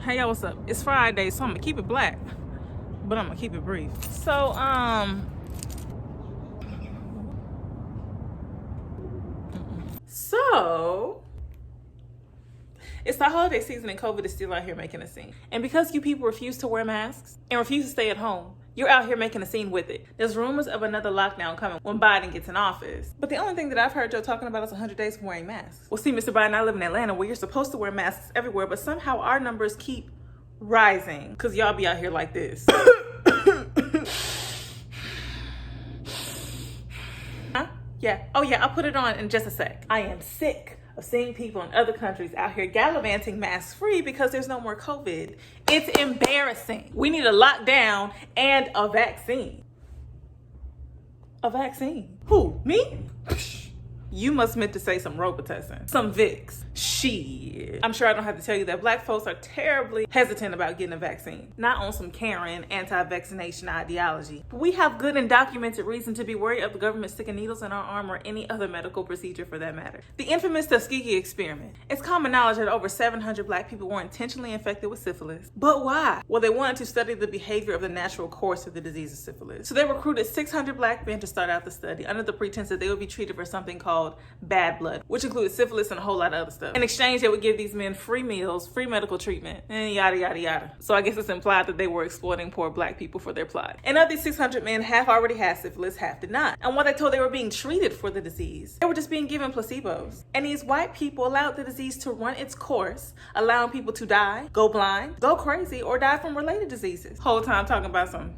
Hey y'all, what's up? It's Friday, so I'm gonna keep it black, but I'm gonna keep it brief. So it's the holiday season and COVID is still out here making a scene. And because you people refuse to wear masks and refuse to stay at home, you're out here making a scene with it. There's rumors of another lockdown coming when Biden gets in office. But the only thing that I've heard Joe talking about is 100 days from wearing masks. Well, see, Mr. Biden, I live in Atlanta where you're supposed to wear masks everywhere, but somehow our numbers keep rising because y'all be out here like this. Huh? Yeah. Oh yeah, I'll put it on in just a sec. I am sick of seeing people in other countries out here gallivanting mask free because there's no more COVID. It's embarrassing. We need a lockdown and a vaccine. A vaccine? Who? Me? You must meant to say some Robitussin, some Vicks. Shit. I'm sure I don't have to tell you that black folks are terribly hesitant about getting a vaccine. Not on some Karen anti-vaccination ideology, but we have good and documented reason to be worried of the government sticking needles in our arm or any other medical procedure for that matter. The infamous Tuskegee experiment. It's common knowledge that over 700 black people were intentionally infected with syphilis. But why? Well, they wanted to study the behavior of the natural course of the disease of syphilis. So they recruited 600 black men to start out the study under the pretense that they would be treated for something called bad blood, which included syphilis and a whole lot of other stuff. In exchange, they would give these men free meals, free medical treatment, and yada, yada, yada. So I guess it's implied that they were exploiting poor black people for their plot. And of these 600 men, half already had syphilis, half did not. And while they told they were being treated for the disease, they were just being given placebos. And these white people allowed the disease to run its course, allowing people to die, go blind, go crazy, or die from related diseases. Whole time talking about some,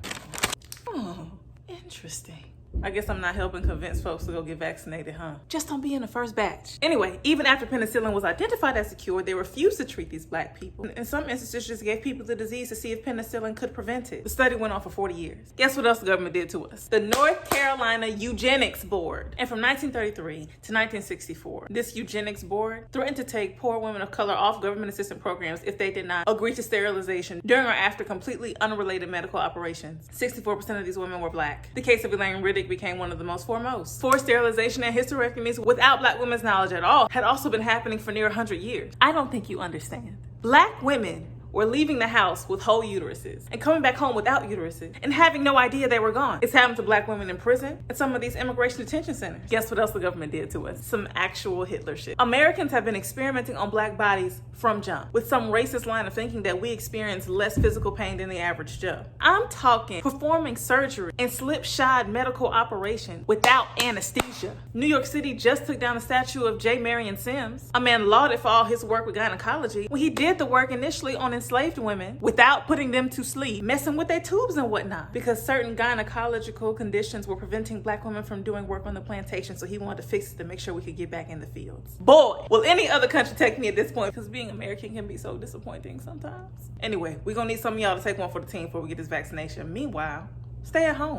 oh, interesting. I guess I'm not helping convince folks to go get vaccinated, huh? Just don't be in the first batch. Anyway, even after penicillin was identified as a cure, they refused to treat these black people. In some instances, just gave people the disease to see if penicillin could prevent it. The study went on for 40 years. Guess what else the government did to us? The North Carolina Eugenics Board. And from 1933 to 1964, this eugenics board threatened to take poor women of color off government assistance programs if they did not agree to sterilization during or after completely unrelated medical operations. 64% of these women were black. The case of Elaine Riddick became one of the most foremost. Forced sterilization and hysterectomies without black women's knowledge at all had also been happening for near 100 years. I don't think you understand. Black women were leaving the house with whole uteruses and coming back home without uteruses and having no idea they were gone. It's happened to black women in prison and some of these immigration detention centers. Guess what else the government did to us? Some actual Hitler shit. Americans have been experimenting on black bodies from jump with some racist line of thinking that we experience less physical pain than the average Joe. I'm talking performing surgery and slipshod medical operation without anesthesia. New York City just took down a statue of J. Marion Sims, a man lauded for all his work with gynecology when he did the work initially on enslaved women without putting them to sleep, messing with their tubes and whatnot, because certain gynecological conditions were preventing black women from doing work on the plantation, so he wanted to fix it to make sure we could get back in the fields. Boy, will any other country take me at this point, because being American can be so disappointing sometimes. Anyway, we're gonna need some of y'all to take one for the team before we get this vaccination. Meanwhile, stay at home.